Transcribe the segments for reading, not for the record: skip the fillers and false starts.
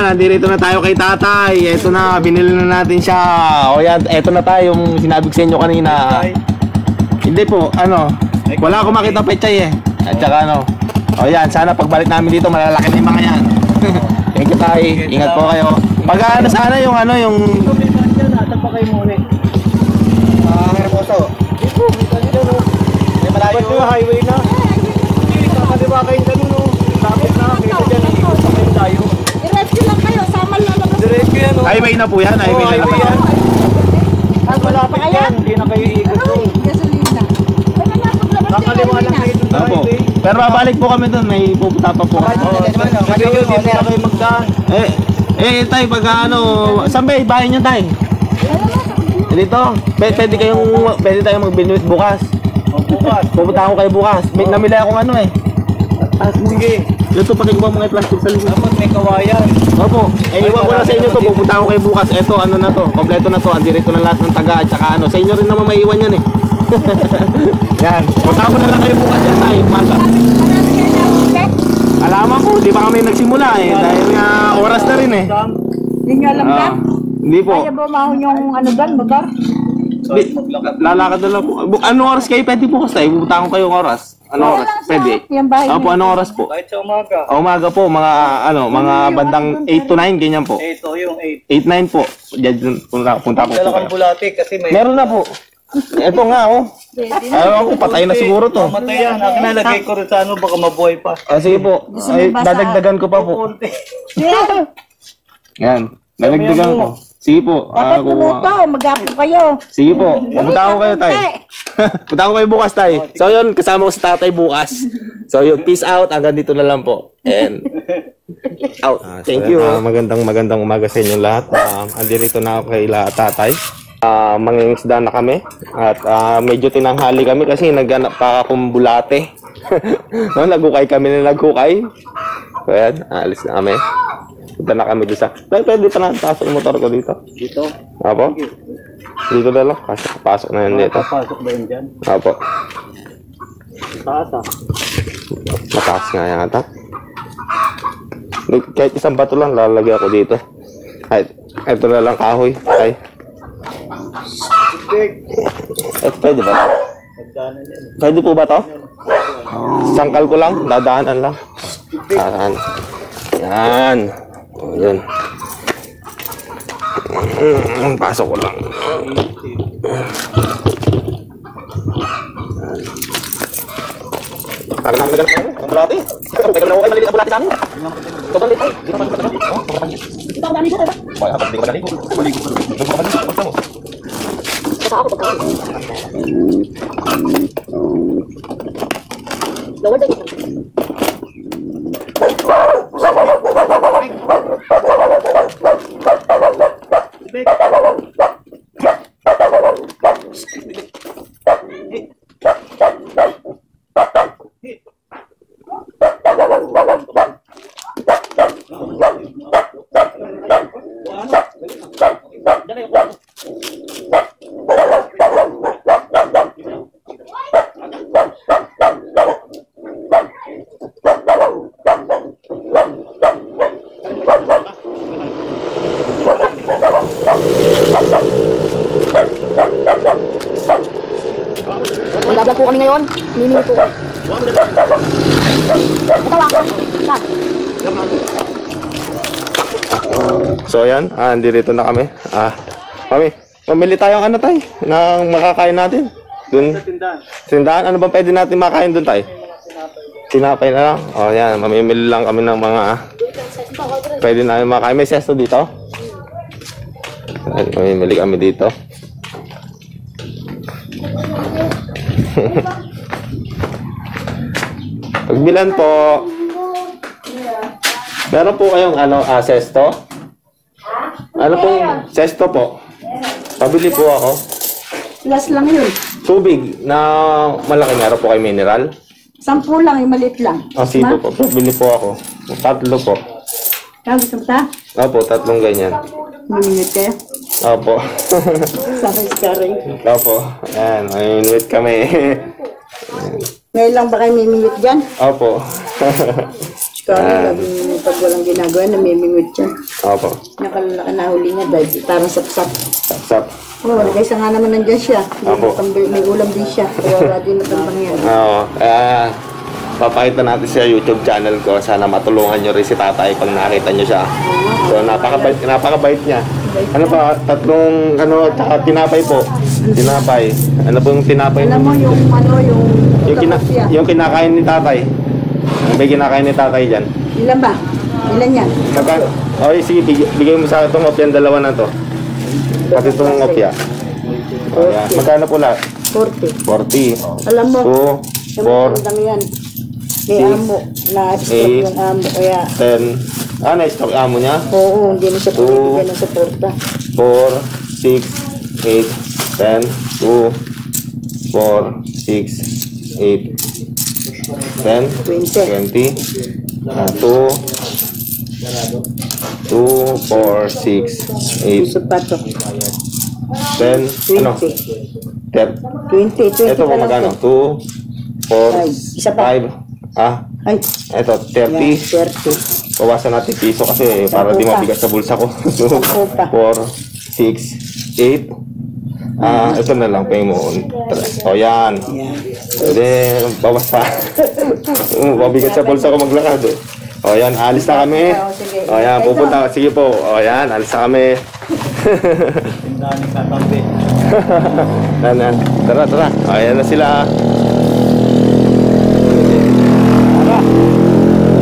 nandito na tayo kay tatay. Ito na, binili na natin siya. O yan, ito na tayo yung sinabi ko sa inyo kanina. Hindi po, ano, wala akong makita pechay eh. At saka ano, o yan, sana pagbalik namin dito, malalaki na yung mga yan. Thank you tay, ingat po kayo. Pag ano sana yung ano, yung... Nasa pa kayo muna eh. Hermoso. Dito, may malayo. Ba't yung highway na? Hindi, kakaliwa kayong ganun o. Lapit na, kita dyan, ikot pa kayo tayo. Diretso lang kayo, samal na labas. Diretso yan o. Highway na po yan, highway na po yan. Malapit yan, hindi na kayo ikot o. Gasolina. Kakaliwa lang kayo dun sa Opo. highway. Pero babalik po kami doon, may pupunta pa po. Sabi nyo, dito na kayo magdaan. Tay, pag ano, saan ba bahay niyo tay? Dito, pwede tayong magbinuit bukas. Bukas. Pupunta ako kayo bukas. May namili akong ano eh. Sige. Ito, pakikuha mga plastic sa likod. Dapat may kawayan. Opo, iwan ko na sa inyo to. Pupunta ako kayo bukas. Ito, ano na to. Kompleto na to. Andirito na lahat ng taga at saka ano. Sa inyo rin naman may iwan yan eh. Yan. Punta ko na lang kayo bukas yan tayo. Masa. Alaman ko, di pa kami nagsimula eh. Dahil nga oras na rin eh. Hindi nyo alam ba? Hindi po. Kaya ba mahon yung ano ba, motor? Lalakad na lang po. Anong oras kayo pwede bukas tayo? Pupunta ko kayong oras. Anong oras? Pwede. Yung bahay Opo, anong oras po? Kahit sa umaga. Umaga po, mga ano, mga bandang 8 to 9, ganyan po. Ito yung 8. 8-9 po. Diyan punta po Dala kang kayo. bulati kasi may... Meron na po. Ito nga oh. Ayaw ko, patay na siguro to. Mamatay yan. Akin nalagay ko rin sa ano, baka mabuhay pa. Sige po. Ay, dadagdagan ko pa po. Konti. Yan. Dadagdagan ko. Sige po. Dapat tumuto, mag-apo kayo. Sige po. Pupunta ko kayo tayo. Punta ko kayo bukas tayo. So yun, kasama ko si tatay bukas. So yun, peace out. Hanggang dito na lang po. And out. Thank you. Magandang umaga sa inyo lahat. Andirito na ako kay tatay. Mangingisda na kami. At medyo tinanghali kami kasi naghanap pa akong bulate. No, nagukay kami na nagukay. So yan, alis na kami. Punta na kami doon sa... Pwede pa na pasok yung motor ko dito. Dito? Apo? Dito na lang. Pasok na yun dito. Papasok ba yun dyan? Apo. Taas ah. Mataas nga yan ata. Kahit isang bato lang, lalagay ako dito. Kahit ito na lang kahoy. Ay. Pwede ba? Pwede po ba to? Sangkal ko lang, dadaanan lang. Dadaan. Yan. O, yun. Pasok ko lang. Para namin na ganun. Ang bulati. Teka na ako kayo, malilit ang bulati namin. Ito ba liit? Dito ba liit? Ito ba liit? Wala, hindi ko maligo. Maligo ko. Ito ba liit? Basta mo. Basta ako ba? Lower the Magbablog po kami ngayon. Mimili po. Ito ako. So ayan, nandito na kami. Kami, mamili tayo ng ano tayo, ng makakain natin. Dun, tindahan. Ano ba pwede natin makain dun tayo? Tinapay na lang. O yan, mamimili lang kami ng mga pwede namin makain. May sesto dito. Mamimili kami dito. Pagbilan po. Meron po kayong ano, sesto? Ano pong sesto po? Pabili po ako. Plus lang yun. Tubig na malaki, meron po kayo mineral? 10 lang, yung maliit lang. Sige po. Pabili po ako. 3 po. Gusto mo ta? Opo, 3 ganyan. Maminit kayo? Opo. Sakay. Opo. Ayan, may kami. Ngayon lang ba kayo mimimit dyan? Opo. Kaya pag walang ginagawa, namimingwit siya. Opo. Nakalala nahuli niya dahil parang sapsap. Sapsap. Oo, nagkaysa nga naman nandiyan siya. Apo. May ulam din siya. Kaya wala din natambang yan. Oo. Papakita natin sa YouTube channel ko. Sana matulungan nyo rin si tatay pag nakita nyo siya. So, napakabait niya. Ano pa? Tatlong, tsaka tinapay po. Tinapay. Ano po yung tinapay? Alam mo yung Yung kinakain ni tatay. Ano ba yung kinakain ni tatay dyan? Ilan ba? Ilan yan? Okay, sige, bigay mo sa itong opya, dalawa na to. Pati itong opya. Ayan. Magkano po lahat? 40. 40. Alam mo, 2, 4, yan. May amo. Na-stop yung amo. Kaya, 10. Na-stock amo niya? oo, hindi na siya pabibigyan ng suporta. 4, 6, 8, 10, 2, 4, 6, 8, 10, 20, 2, 4, 6, 8, Sapato. 10, 20. 30. 20 Ito po na lang magkano? to. 2, 4, Isa pa. 5, Ay, ito, 30. 30. Bawasan natin piso kasi para di mabigat sa bulsa ko. 4, 6, 8. Ito na lang, pay mo. O yan. Pwede, bawas pa. Mabigat sa bulsa ko maglakad. O yan, alis na kami. O yan, pupunta. Sige po. O yan, alis na kami. Tara, tara. O yan na sila.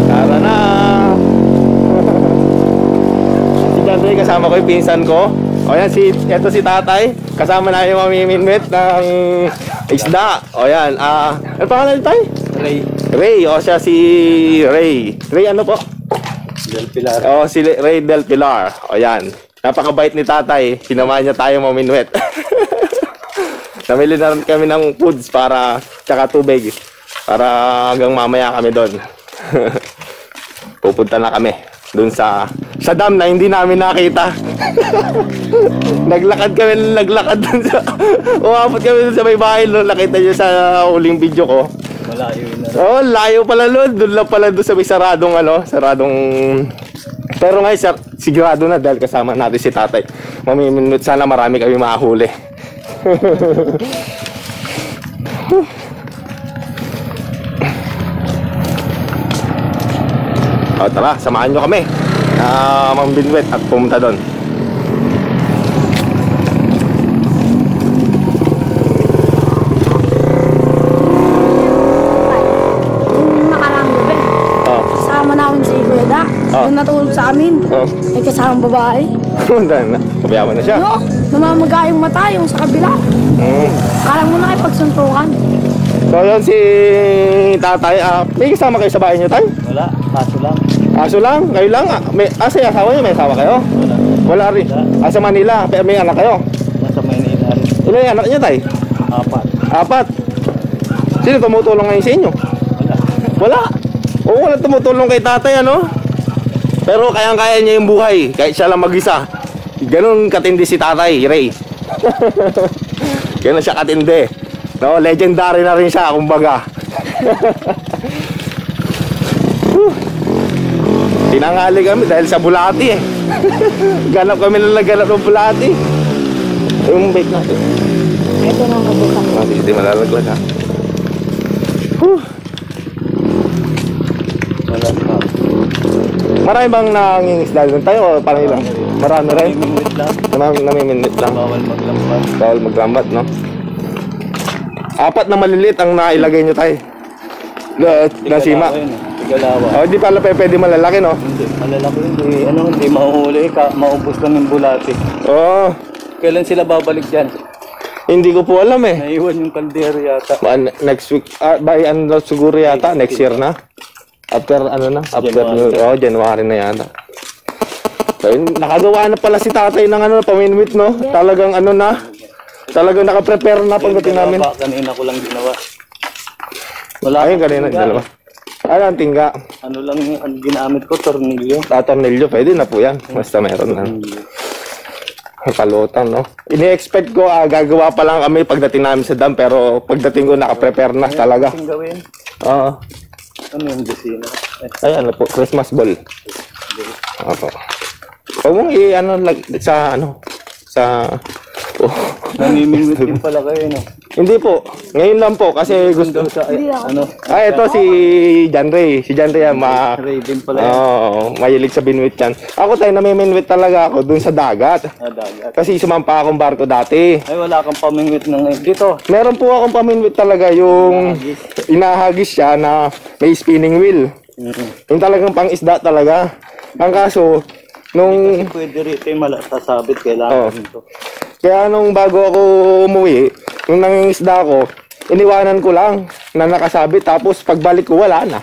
Tara na. Si Jandre, kasama ko yung pinsan ko. O yan, eto si tatay. Kasama na yung mamiminwit ng isda. O yan, ano pangalan tayo? Ray, o siya si Ray. Ray ano po? Del Pilar. O si Ray Del Pilar. O yan, napakabait ni tatay. Sinamahan niya tayo maminwit. Namili na rin kami ng foods para, tsaka tubig. Para hanggang mamaya kami doon. Pupunta na kami doon sa dam na hindi namin nakita. naglakad doon sa umabot kami doon sa may bahay. Nakita nyo sa huling video ko. Malayo na. Oh, layo pala doon lang pala doon sa may saradong pero ngayon sigurado na dahil kasama natin si tatay. Mamiminut, sana marami kami mahuli. O tara, samahan nyo kami mambinwit at pumunta doon. Nakarang gabi, kasama namin si Kuya. Yung natulog sa amin, may kasamang babae. Dahil na, kabayama na siya. No, namamaga yung mata, yung sa kabila. Kala mo na kayo pagsuntukan. So yun si tatay, may kasama kayo sa bahay niyo tayo? Wala, kaso lang. Aso lang? Kayo lang? Sa asawa niyo, may asawa kayo? Wala. Wala rin. Sa Manila, pero may anak kayo? Nasa Maynila rin. Ilan yung anak niyo tayo? 4? Sino tumutulong ngayon sa inyo? Wala. Wala. Oo, wala tumutulong kay tatay, ano? Pero kayang-kaya niya yung buhay, kahit siya lang mag-isa. Ganun katindi si tatay, Ray. Ganun siya katindi. No, legendary na rin siya, kumbaga. Tinangali kami dahil sa bulati eh. Ganap kami na nagganap ng bulati. Yung bait natin. Ito na mabuka. Hindi malalaglag ha. Wala pa. Marami bang nangingisda doon tayo o parang ilang? Marami rin? Minute lang. Namiminit lang. Bawal maglampas. Bawal maglambat, no? 4 na maliliit ang nailagay nyo tayo. Nasima. Igalawa. Di pala pwede malalaki, no? Hindi, malalaki hindi. Hindi mahuhuli. Maubos lang yung bulati. Oo. Kailan sila babalik dyan? Hindi ko po alam eh. Naiwan yung kaldero yata. Next week, by siguro yata, next year na. After January na yata. So, nakagawa na pala si tatay ng paminwit, no? Talagang talagang naka-prepare na pagdating namin. Kanina ko lang ginawa. Wala. Ayun, kanina, dalawa. Ang tingga. Ano lang ang ginamit ko, tornilyo. Tornilyo, pwede na po yan. Basta meron na. Palutan, no? Ini-expect ko, gagawa pa lang kami pagdating namin sa dam, pero pagdating ko, naka-prepare na talaga. Gawin. Oo. Ano yung desina? Ay, ano po, Christmas ball. Opo. Huwag mong sa Namimingwit din pala kayo, no? Hindi po. Ngayon lang po kasi gusto Sa, ito si John Ray. Si John Ray Raven pala yan. mahilig sa binwit yan. Ako tayo namimingwit talaga ako dun sa dagat. Dagat. Kasi sumampa akong barko dati. Ay, wala kang pamingwit ng dito. Meron po akong paminwit talaga yung inahagis siya na may spinning wheel. Yung talagang pang-isda talaga. Ang kaso, nung Pwede rito yung malasasabit, kailangan dito. kaya nung bago ako umuwi, nung nangingisda ako, iniwanan ko lang na nakasabit tapos pagbalik ko wala na.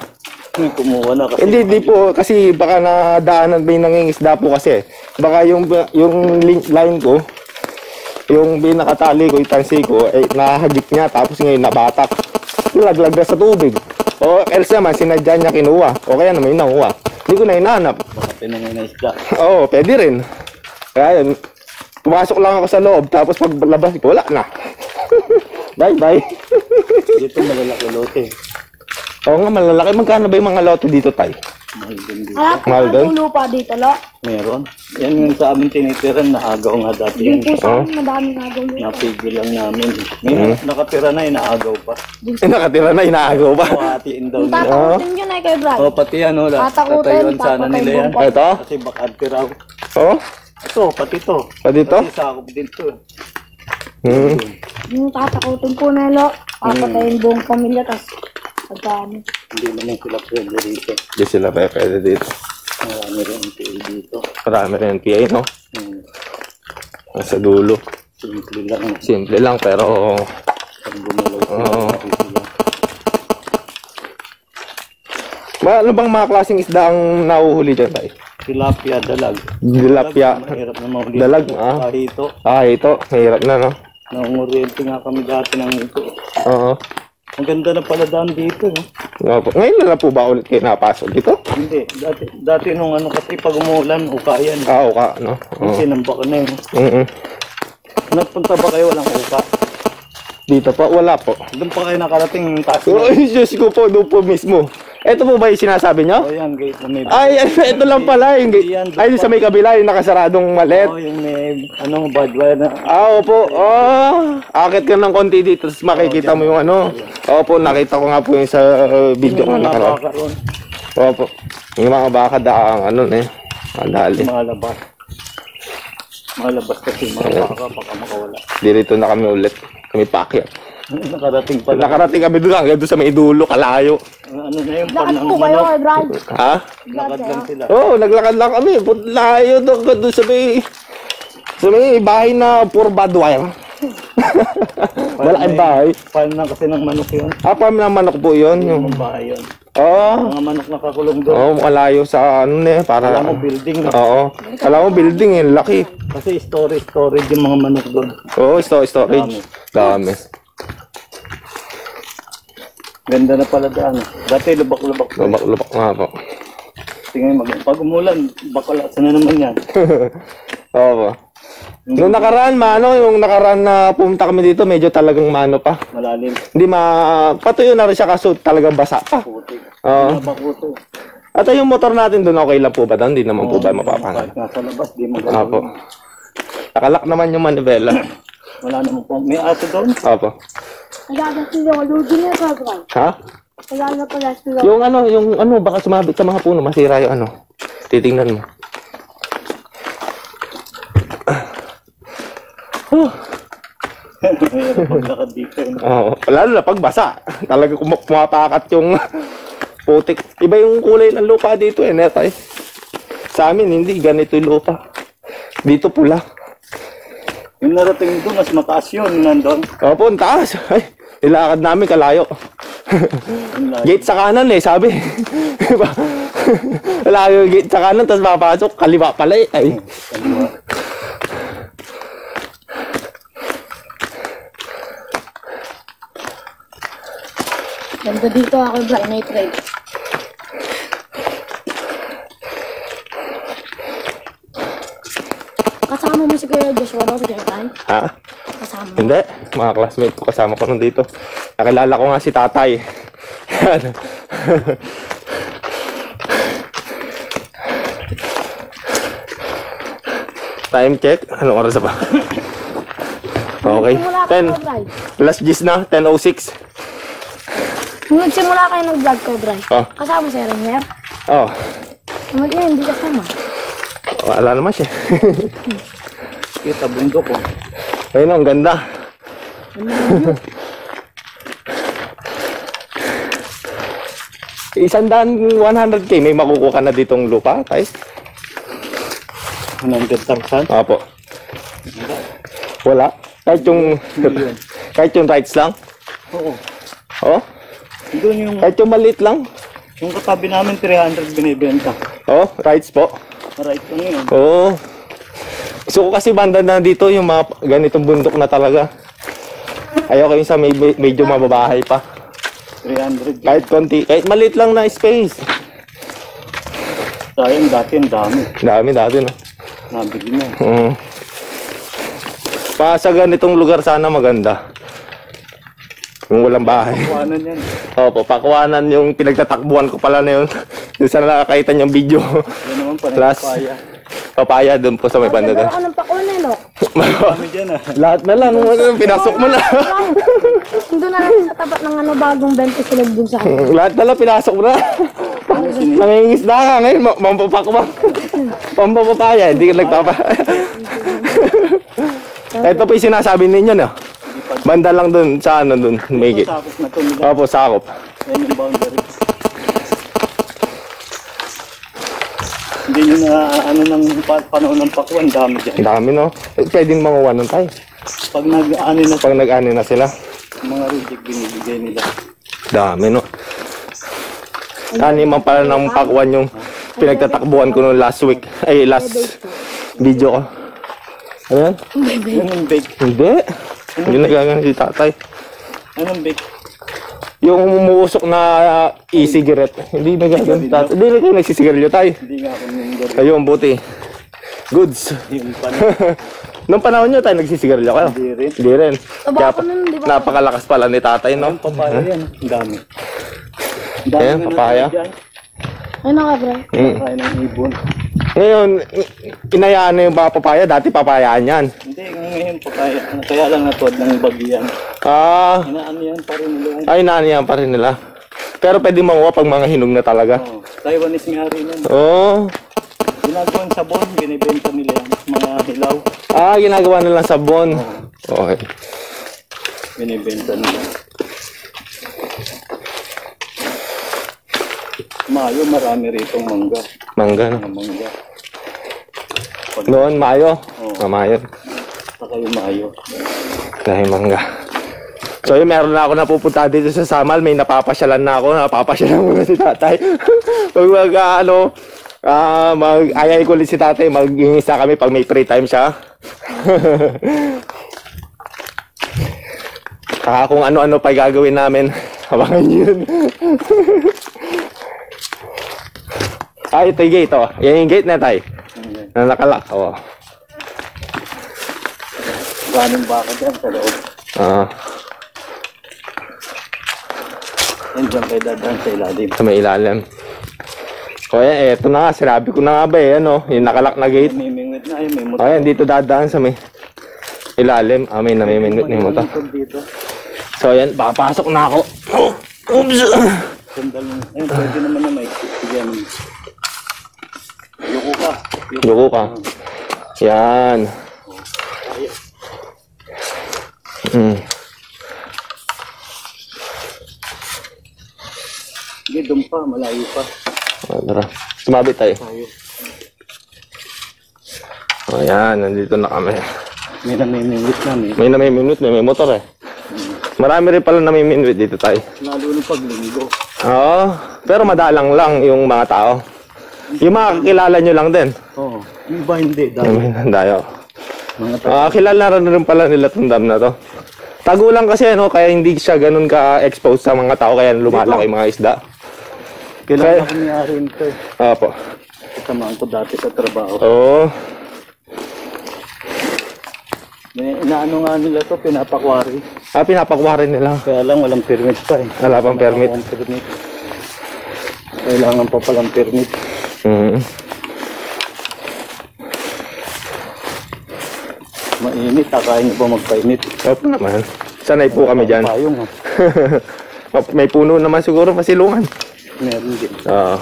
Kumuha na kasi. Hindi po kasi baka nadaanan may nangingisda po kasi. Baka yung line ko, yung binakatali ko, yung tansi ko, eh, nahagip niya tapos ngayon nabatak. Nalaglag na sa tubig. O else naman, sinadya niya kinuha. O kaya naman yung nakuha. Hindi ko na hinahanap. Baka pinangay na isda. Oo, pwede rin. Kaya yun, pumasok lang ako sa loob tapos paglabas ko, wala na. Bye-bye. Dito malalaki lote. Oo nga, malalaki. Magkano ba yung mga lote dito, tay? Mahal din dito. Wala po Mahal doon? ang lupa dito, lo. Meron. Yan yung sa amin tinitiran, naagaw nga dati Yung yun. po sa amin, madami nga doon lupa. Napigil lang namin. May nakatira na, inaagaw pa. Nakatira na, inaagaw ba? Hatiin daw Yung nila. tatakutin yun ay kay Brad. O, pati yan, wala. Tatakutin, Tatayuan sana nila yan. papatay Ito? Kasi bakad tiraw. Oo? Ito, pati to. Pa dito? Pati sakop din to. Hmm. Yung tatakutin po na, lo. Papatayin buong pamilya, tas pagkano. Hindi naman sila pwede rito. Hindi sila pwede dito. Marami rin ang PA dito. Marami rin PA, no? Nasa dulo. Simple lang. Simple lang, pero... Pag gumalaw Oo. sila. Ano bang mga klaseng isda ang nahuhuli dyan, tay? Tilapia, dalag. Tilapia. Mahirap na mahuli. Dalag, Kahito. Ito. Mahirap na, no? Nangunguriente nga kami dati ng ito. Oo. Ang ganda na pala daan dito. No? Opo. Ngayon na lang po ba ulit kayo napasok dito? Hindi. Dati nung ano kasi pag umulan, ukayan. Uka, no? Oo. Sinamba ka na yun. Nagpunta ba kayo walang uka? Dito po, wala po. Doon pa kayo nakarating taas na. Ay, Diyos ko po, doon po mismo. Ito po ba yung sinasabi nyo? O yan, gate na may... Ay, ito lang pala. Yung, ay, sa may kabila, yung nakasaradong malet. O yung may, bad na. Opo. Akit ka ng konti dito, tapos makikita mo yung ano. Opo, nakita ko nga po yung sa video Yung nga mga nakaraan. baka ron, Opo. Yung mga baka daang ano eh. Madali. malabas. Malabas kasi mga baka, baka makawala. Dito na kami ulit. Kami paakyat. Nakarating pala. Nakarating kami doon, hanggang doon sa may dulo, kalayo. Ano na yung Lakad panang po kayo manok. kay Brad. Ha? Lakad lang sila. Oo, naglakad lang kami. Layo doon sa may bahay na puro badwire. Wala ang bahay. Farm na kasi ng manok yun. Farm ng manok po yun. Yung... Yung bahay yun. Oo. Mga manok nakakulong doon. Oo, malayo sa ano eh. Para... Alam mo, building. No? Oo. Alam mo, building eh. Laki. Kasi storage yung mga manok doon. Oo, storage. Dami. Ganda na pala daan. Dati lubak-lubak. Lubak nga po. Tingnan mo, pag umulan, bakala, sana naman yan. Oo po. Nung nakaraan, yung nakaraan na pumunta kami dito, medyo talagang pa. Malalim. Hindi patuyo na rin siya kaso talagang basa pa. Puti. Oo. Bakuto. At yung motor natin doon, okay lang po ba doon? Hindi naman po ba mapapangal? Kahit nasa labas, di mo Opo. Nakalak naman yung manibela. Wala naman po. May ato doon. Opo. Nagagas nila, ludi na kay Brad. Ha? Nagagas pala sila. Yung ano, baka sumabit sa mga puno, masira yung ano. Titingnan mo. Paglakad dito. Oo. Lalo na pag basa. Talaga pumapakat yung putik. Iba yung kulay ng lupa dito netay. Sa amin, hindi. Ganito yung lupa. Dito pula. Yung narating doon, mas mataas yun. Nandun. Opo, ang taas. Ay, nilakad namin kalayo. Gate sa kanan sabi. Diba? Wala yung gate sa kanan, tapos papasok. Kaliwa pala Ay. Ganda dito ako, Brad, night ride. Kasama mo si Kuya Joshua daw sa Jaitan? Ha? Kasama mo. Hindi. Mga classmate ko kasama ko nandito. Nakilala ko nga si tatay. Time check. Anong oras na ba? Okay. Simula 10. kayo Cobray. Last gis na. 10:06. Nung nagsimula kayo nag-vlog Cobray. Oh. Kasama si Renier. Oh. Ngayon, hindi kasama. Wala naman siya. Kita bundok ko. Ayun, ang ganda. Isandaan 100K may makukuha ka na ditong lupa, tay? 100,000? Opo. Wala. Kahit yung rights lang. Oo. Oh, Doon yung, kahit yung maliit lang. yung katabi namin 300 binibenta. Oh, rights po. Right lang yun. Oo. Gusto ko kasi banda na dito yung mga ganitong bundok na talaga. Ayoko yung sa medyo mababahay pa. 300. Kahit konti, kahit maliit lang na space. Sayang dati ang dami. Dami dati no. Nabili na. Pa sa ganitong lugar sana maganda. Kung walang bahay. Kuhanan yan. Opo, pakuwanan yung pinagtatakbuhan ko pala na yun. Yung sana nakakita niyang video. Yan naman pala Plus, papaya. papaya doon po sa may banda doon. Ako ng pakwan eh, no? Dami dyan ah. Lahat na lang, pinasok mo na. Doon na lang sa tapat ng bagong 20 silog dun sa akin. Lahat na lang, pinasok mo na. Nangingisda ka ngayon, mampapakbang. Pampapapaya, hindi ka nagpapaya. Ito po yung sinasabi ninyo, no? Banda lang dun, sa ano dun, may gate. Tapos na ito nila. Opo, sakop. Yan yung boundaries. Hindi nyo na ano ng panahon ng pakuan, dami dyan. Ang dami, no? Pwedeng manguha nun tayo. Pag nag-ano na Pag nag-ani na sila. mga reject binibigay nila. Dami, no? Animan pala ng pakuan yung pinagtatakbuhan ko nung last week. Ay, last video ko. Ano yan? Anong bake? Hindi. Hindi nagagano si tatay. Anong bake? Yung umuusok na e-cigarette. Hindi nagagano si tatay. Hindi kayo nagsisigarilyo tayo. Hindi nga ako yung garo. Ayun, buti. Goods. Yung pan. Nung panahon nyo tayo nagsisigarilyo kayo? Hindi rin. Hindi rin. Kaya Tabako nun, di ba? napakalakas pala ni tatay, no? Ang papaya yan. Ang dami. Ang Ayan, na papaya. dyan. Ano ka, bro? Papaya ng ibon. Ngayon, inayaan na yung mga papaya. Dati papayaan yan. Hindi, ngayon papaya. Kaya lang natuwad ng bagyan. Ah, Inaano yan pa rin nila. ay naniyan pa rin nila. Pero pwede manguha pag mga hinog na talaga. Oh, Taiwanese nga rin yan. Oh. Ginagawang sabon, binibenta nila yan. Mga hilaw, Ah, ginagawa nilang sabon. Okay. binibenta nila. Mayo, marami rito mangga. Mangga, no? Mga mangga. Pag Noon, Mayo. Oo. Mayo. saka yung mayo. Dahil mangga. So yun, meron na ako napupunta dito sa Samal. May napapasyalan na ako. Napapasyalan mo na si tatay. Pag mag-ayay ko ulit si tatay, mag-ingisa kami pag may free time siya. Kung ano-ano pa gagawin namin. Abangan yun. Ito yung gate, oh. Yan yung gate na tayo. Na nakalak, oh. Ganong baka dyan sa loob. Yan dyan kayo dadaan sa ilalim. Sa may ilalim. O yan, eto na nga. Sinabi ko na nga ba eh, ano, yung nakalak na gate. Namimingwit na yun, may motor. O yan, dito dadaan sa may ilalim. May namimindot na yung motor. Dito. So yan, papasok na ako. Oops! Sandal mo. Ayun, pwede naman na may yan. Yuko ka. Luko ka. Yan. Hindi, doon pa, malayo pa. O, tara. Sumabit tayo. Tayo. O yan, nandito na kami. May namimingwit na, May namimindot na, may motor eh. Marami rin pala namimindot dito tayo. lalo ng paglinggo. Oo, pero madalang lang yung mga tao. Yung mga kakilala nyo lang din. Oo. Yung iba hindi, dahil Dayo. mga tao. Kilala rin pala nila itong dam na to. Tago lang kasi, no? Kaya hindi siya ganun ka-expose sa mga tao, kaya lumalaki mga isda. Kailangan ko niya rin ito. Opo. Kasamahan ko dati sa trabaho. Oo. Inaano nga nila to, pinapakwari. Pinapakuha rin nila. Kaya lang walang permit pa eh. Wala pang permit. Walang permit. Kailangan pa palang permit. Mainit, kakain niyo pa magpainit. Opo naman. Sanay po kami dyan. Payong, ha? May puno naman siguro masilungan. Meron din. Oo.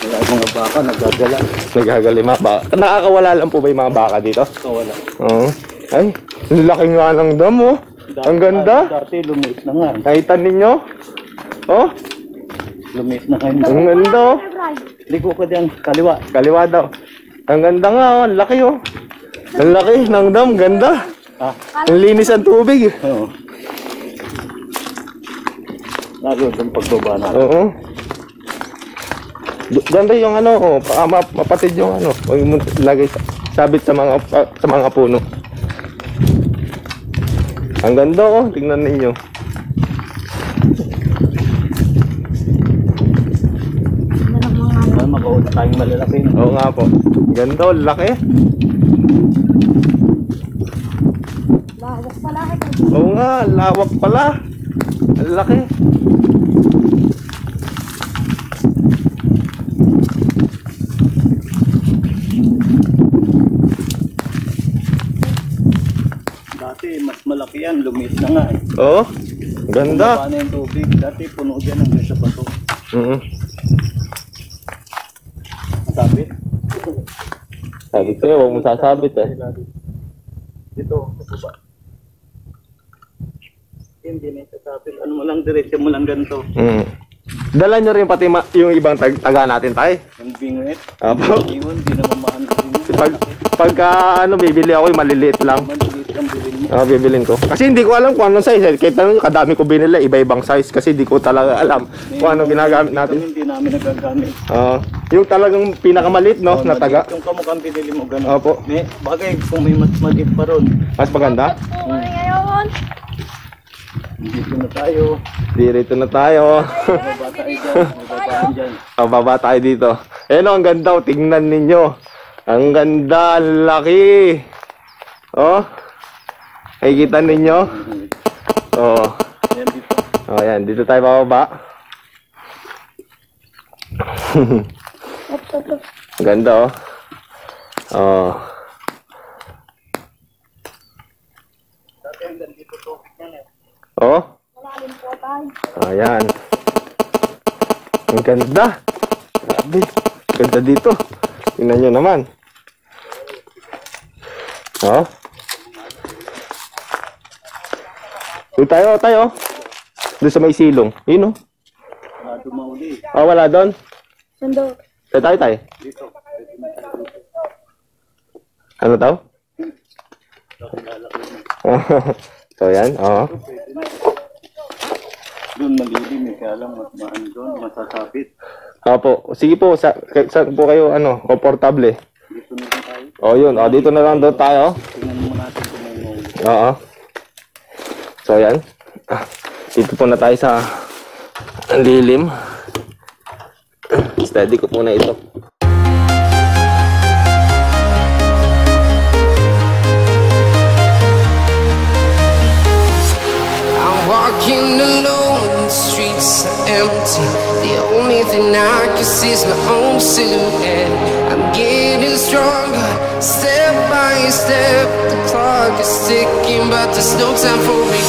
Wala yung mga baka, nagagala. Nagagalima ba? Nakakawala lang po ba yung mga baka dito? Wala. Oo. Ay, ang laki nga ng dam, oh. Ang ganda. Dati lumiit na nga. Nakita ninyo? Oh, Lumiit na kayo. ang ganda, oh. Liko ka dyan, kaliwa. Kaliwa daw. Ang ganda nga, oh. Ang laki, oh. Ang laki ng dam, ganda. Ah, Ang linis ang tubig. oo. Lalo itong pagbaba na. Oo. Ganda yung ano, oh, mapatid yung ano. Huwag mo lagay sabit sa mga puno. Ang ganda, oh. Tingnan ninyo. Makauna tayong malalaki. Oo nga po. Ganda, oh. Laki. Lawak pala ito. Oo nga, lawak pala. Ang laki. Dati mas malaki yan, lumiit na nga eh. Oo. Ganda. Bumaba na yung tubig. Dati puno dyan hanggang sa bato. Mm. Sabit. Sabi ko, huwag mo sasabit eh. Dito, sa baba. Hindi na sasabit. Ano mo lang, diretso mo lang ganito. Mm. Dala nyo rin pati yung ibang taga natin, tay. Yung bingwit. Apo. Iwan, di naman maano. Pagka ano, bibili ako, yung maliliit lang. Maliit ang bilhin mo. Bibilin ko. Kasi hindi ko alam kung anong size. Kahit ano, kadami ko binili, iba-ibang size. Kasi hindi ko talaga alam kung ano ginagamit natin. Hindi namin nagagamit. Yung talagang pinakamaliit, no, na taga. Yung kamukhang binili mo, gano'n. Opo. Bagay, kung may mas maliit pa ron. Mas maganda. Ngayon. Dito na tayo. Dito na tayo. Baba tayo dyan. Babaan dyan. Baba tayo dito. Ayan, ang ganda. Tingnan ninyo. Ang ganda. Ang laki. Oh. Nakikita ninyo? Oh. Yan dito. Oh, yan. Dito tayo bababa. Ang ganda, oh. Oh. Dati hanggang dito to. Yan eh. Oh. Ayan. Ang ganda. Grabe. Ganda dito. Tingnan nyo naman. Oh. Doon tayo. Doon sa may silong. Yun, oh. Wala dumauli. Wala doon. Sundo. Tayo. Dito. Ano daw? So, yan. Oo. Doon maglilim eh. Kaya lang mas maan doon. Masasapit. Opo. Sige po. Saan po kayo, komportable? Dito na tayo. Oh, yun. Oh, dito na lang doon tayo. Tingnan mo natin kung may mauli. Oo. So, yan. Dito po na tayo sa lilim. Steady ko po na ito. I'm walking alone, the streets are empty. The only thing I can see is my own silhouette. I'm getting stronger, step by step. The clock is ticking, but there's no time for me.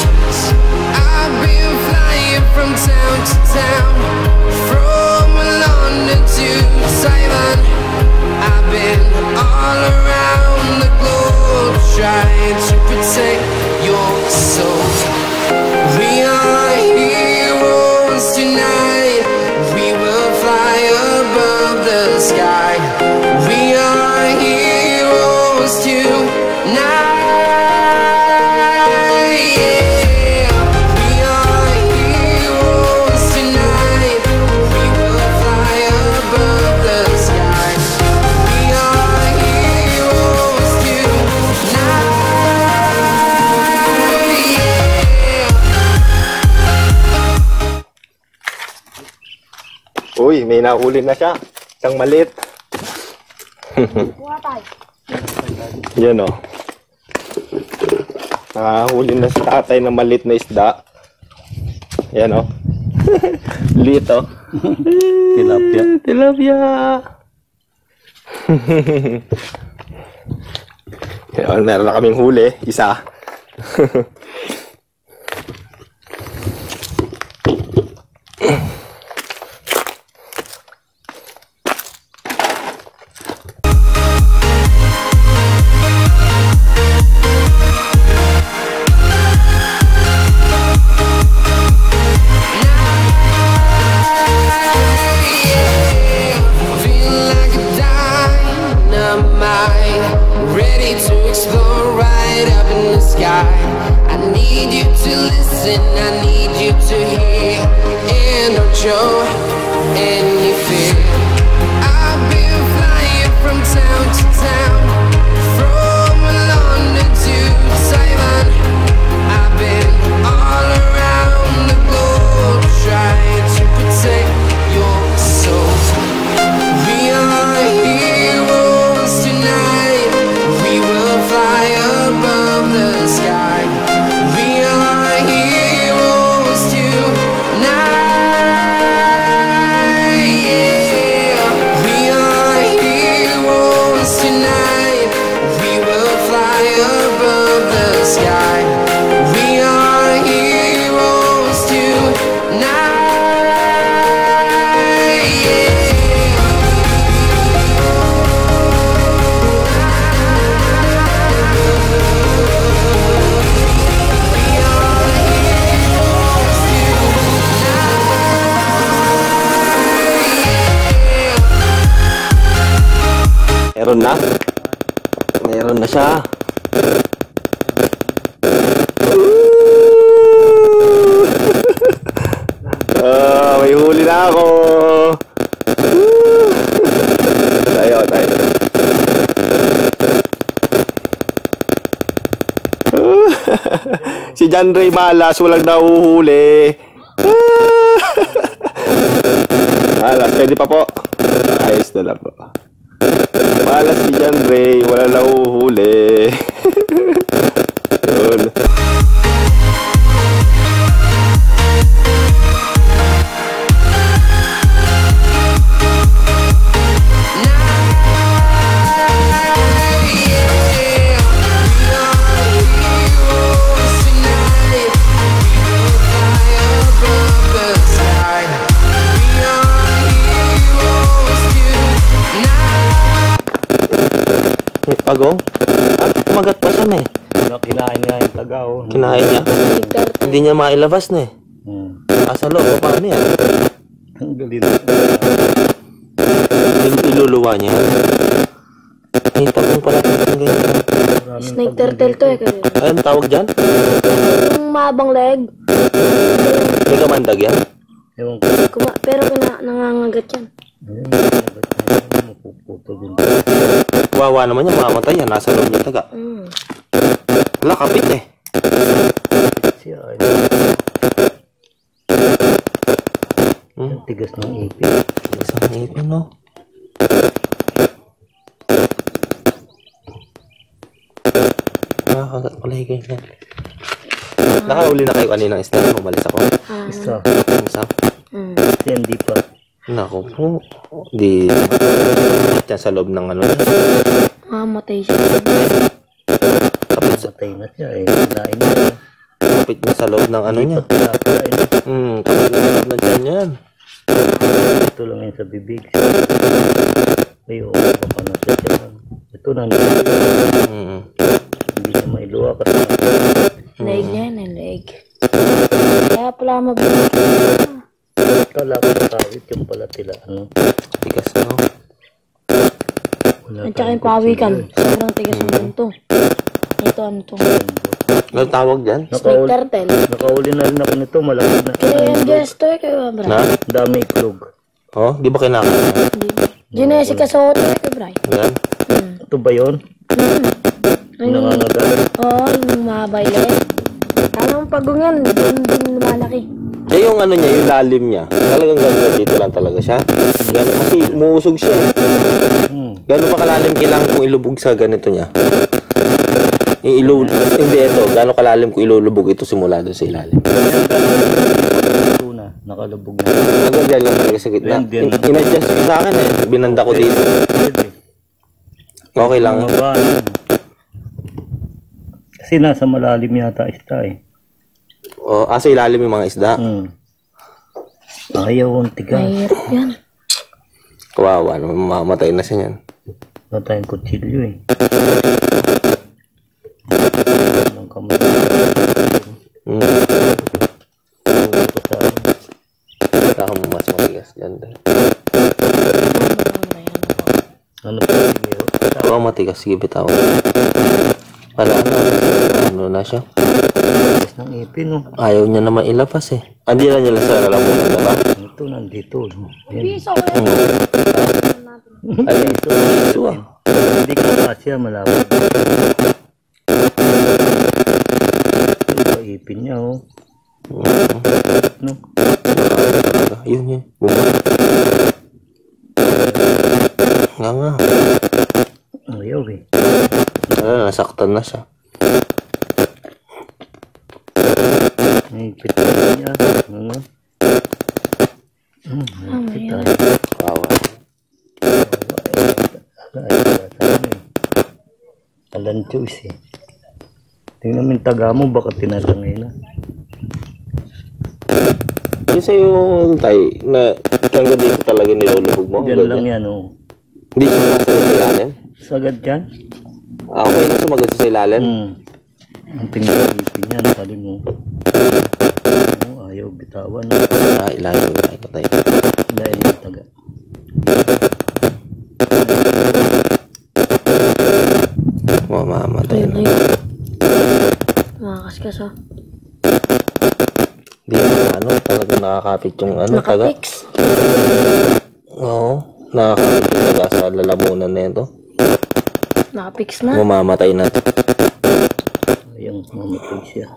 I've been flying from town to town, from London to Taiwan. I've been all around the globe, trying to protect your soul. We are heroes tonight. We will fly above the sky. We are heroes tonight. Yeah. We are heroes tonight. We will fly above the sky. We are heroes tonight. Uy, may nahuli na siya. Isang maliit. Kuha tayo. Yan, oh. Nakahuli na si tatay ng maliit na isda. Yan, oh. Liit, oh. Tilapia. Tilapia. Meron na kaming huli. Isa. Ready to explore right up in the sky. I need you to listen, I need you to hear, and don't show any fear. I've been flying from town to town, from London to Taiwan. I've been all around the globe trying to protect your soul. We are heroes tonight. We will fly above the sky. We are heroes tonight. Yeah. We are heroes tonight. We will fly above the sky. We are heroes tonight. Yeah. Meron na. Meron na siya. May huli na ako. Tayo. Si John Ray malas, walang nahuhuli. Malas, pwede pa po. Ayos na lang po. Malas si John Ray, wala nahuhuli. Yun. Pagong? Kumagat pa siya na eh. Kinain nga yung tagaw. Kinain niya. Hindi niya mailabas na eh. Asa loob, paano yan? Ang galit. Iluluwa niya. Ay, tapong pala. Snake turtle to eh. Ayun, tawag dyan? Yung mahabang leg. May kamandag yan? Ewan ko. Pero nangangagat yan. Ayun, mapuputol din. Wawa naman yan, mamamatay yan. Nasa loob niya taga. Wala, kapit eh. Siya ay. Ang tigas ng ipin. Tigas ng ipin, no? Nakakagat pala yung ganyan. Nakauli na kayo kaninang isla. Umalis ako. Isa. Isa? Hindi pa. Naku po. Di. Diyan sa loob ng ano. Mamatay siya. Patay na siya eh. Lain na. Kapit niya sa loob ng ano niya. Kapit na sa loob ng tiyan niyan. Ito lang yun sa bibig. Ay, oo. Baka na siya siya. Ito na. Hindi niya mailuwa kasi. Leg niya yan, leg. Kaya pala mabalik. Kala ko nakawit yung pala tila. Ano? Tigas na. At saka yung pawikan. Sobrang tigas ng ganito. Ito ano to? Ano tawag dyan? Snake turtle. Nakauli na rin ako nito. Malaki na. Kaya yung gesto eh kayo, Bray. Na? Dami iklog. Oh, di ba kinakain? Jessica Soto eh kayo, Bray. Yan. Ito ba yun? Nangangagal. Oo, yung mahaba yan. Anong pagong yan? Doon din lumalaki. Eh yung ano niya, yung lalim niya. Talagang gano'n dito lang talaga siya. Gano'n kasi umuusog siya. Gano'n pa kalalim kailangan kong ilubog sa ganito niya. Hindi ito. Gano'n kalalim kung ilulubog ito simula doon sa ilalim. nakalubog na. Nagandyan lang talaga sa gitna. In-adjust ko sa akin eh. Binanda ko dito. Okay lang. Kasi nasa malalim yata isda eh. O, asa ilalim yung mga isda. Ayaw ang tiga. Mahirap yan. Kawawa naman, mamamatay na siya yan. Wala tayong kutsilyo eh. Anong kamay? Baka mo mas matigas dyan. Ano pa sige? Baka matigas, sige bitaw. Wala na. Ano na siya? Tigas ng ipin oh. Ayaw niya naman ilabas eh. Andi na niya lang sa lalamunan na ba? Ito nandito. Yan. Piso ko yan. Ay, ito ah. Hindi ka kasya malawag. Ito pa ipin niya oh. No? Yun. Bumba. Nga. Ayaw eh. Nasaktan na siya. May pitan niya. Ano? Pitan. Kawawa. Alan choice eh. Tingnan mo yung taga mo, baka tinatangay na. Yung sa'yo, tay, na hanggang dito talaga nilulubog mo? Diyan lang yan oh. Hindi siya sumasagot sa ilalim? Sagad yan? Okay na sumagot sa ilalim? Ang tingnan ipin yan, sabi mo. Ayaw bitawan. Ilalim ko tayo. Dahil yung taga. Mamamatay na. Makakaskas oh. Hindi na talaga nakakapit yung taga. Nakapix. Oo, nakakapit yung taga sa lalamunan na ito. Nakapix na. Mamamatay na ito. Ayaw, mamatay siya.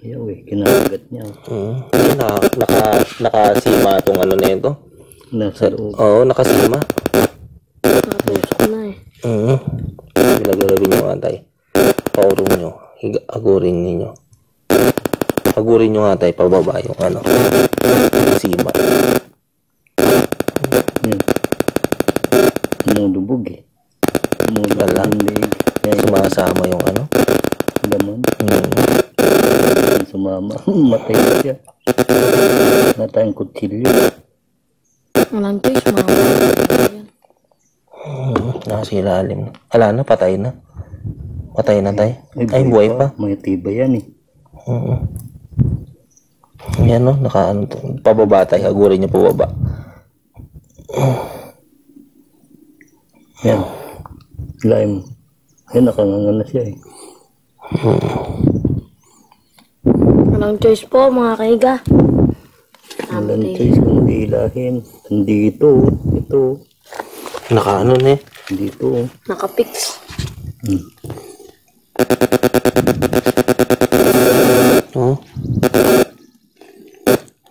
Ayaw eh, kinakagat niya. Nakasima itong na ito. Nasa loob. Oo, nakasima. Nakatusok na eh. Pinagagawin nyo nga tayo. Paurong nyo. Agurin ninyo. Agurin nyo nga tayo pababa yung sima. Yan. Lumulubog eh. Dala. Sumasama yung Laman. Sumama. Matay siya. Wala tayong kutsilyo. Walang choice, mga yan. Nasa ilalim. Ala na, patay na. Patay na tayo. Ay, buhay pa. May tibay yan eh. Yan no, pababa tayo. Agurin niyo pababa. Yan. Lime. Yan, nakangangan na siya eh. Walang choice po, mga kaiga. Walang choice kung di ilahin. Nandito. Ito. Nakaano na eh. Dito. Nakapix. Oh.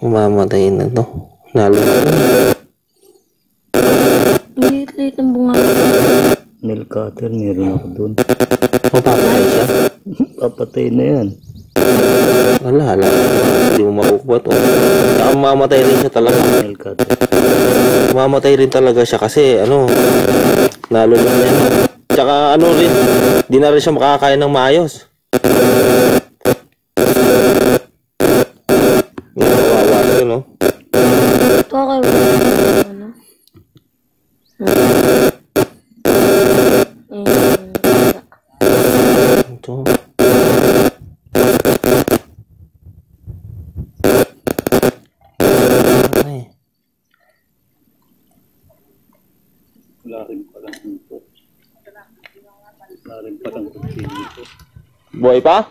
Umamatay na to. Nalo na. Liit-liit ang bunga. Nail cutter, meron ako dun. Papatay siya. Papatay na yan. Wala. Hindi mo makukuha to. Saka mamatay rin siya talaga. Nail cutter. Mamatay rin talaga siya kasi nalo na yan. Tsaka rin, di na rin siya makakain ng maayos. Kawawa siya, no? Ito ako. Ito. Buhay pa?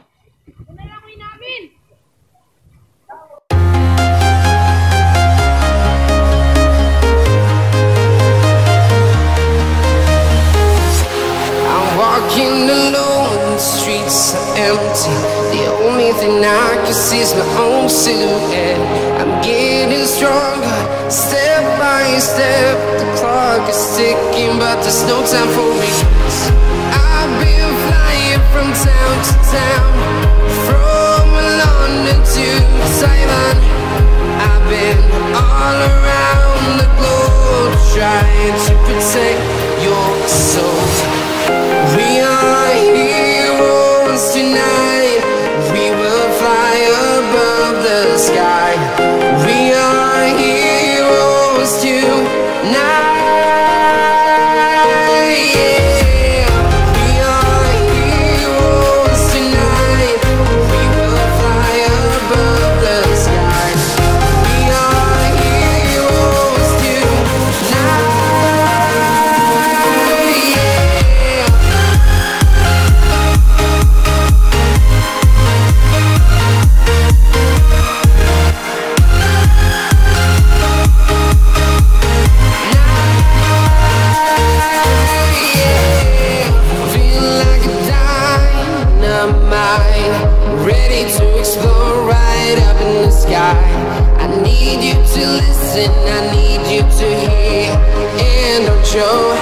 I'm walking alone, the streets are empty. The only thing I can see is my own silhouette. I'm getting stronger, step by step. The clock is ticking, but there's no time for me. I've been flying from town to town, from London to Taiwan. I've been all around the globe trying to protect your soul. We are heroes tonight. We will fly above the sky. We are heroes tonight. Ready to explore right up in the sky. I need you to listen, I need you to hear, and don't show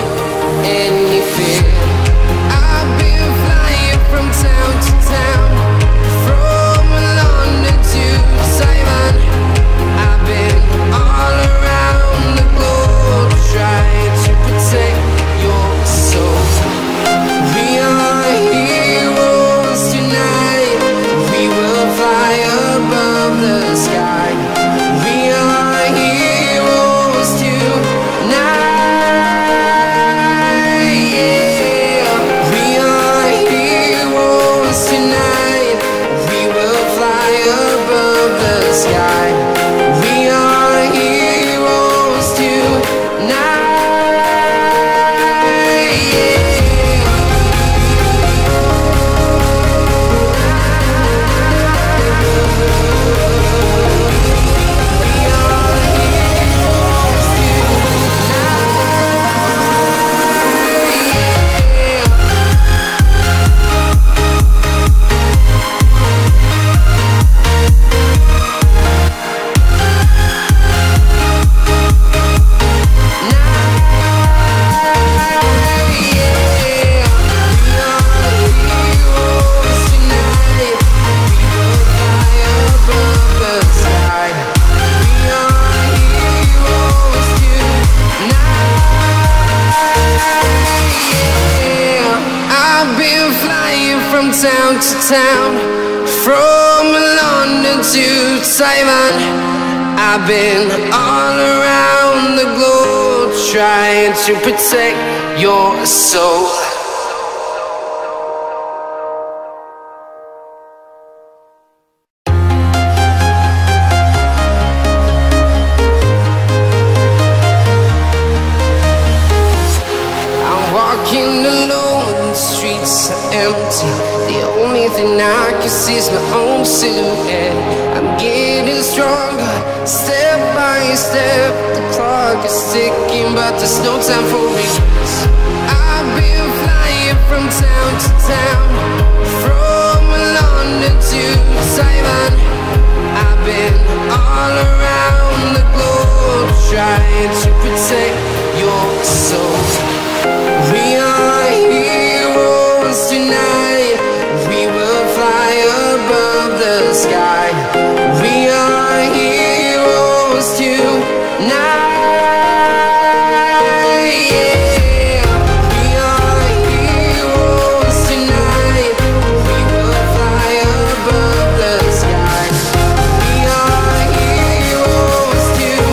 any fear. I've been flying from town to town, from London to Taiwan. I've been all around the globe trying to protect your soul. We are heroes tonight. We will fly above the sky. We are heroes tonight. Yeah. We are heroes tonight. We will fly above the sky. We are heroes tonight. Town to town, from London to Taiwan. I've been all around the globe trying to protect your soul. I'm walking alone, the streets are empty. The only thing I can see is my own silhouette. I'm getting stronger, step by step. The clock is ticking, but there's no time for regrets. I've been flying from town to town, from London to Taiwan. I've been all around the globe trying to protect your soul. We are heroes tonight. We will fly above the sky. We are heroes tonight. Yeah. We are heroes tonight. We will fly above the sky. We are heroes tonight.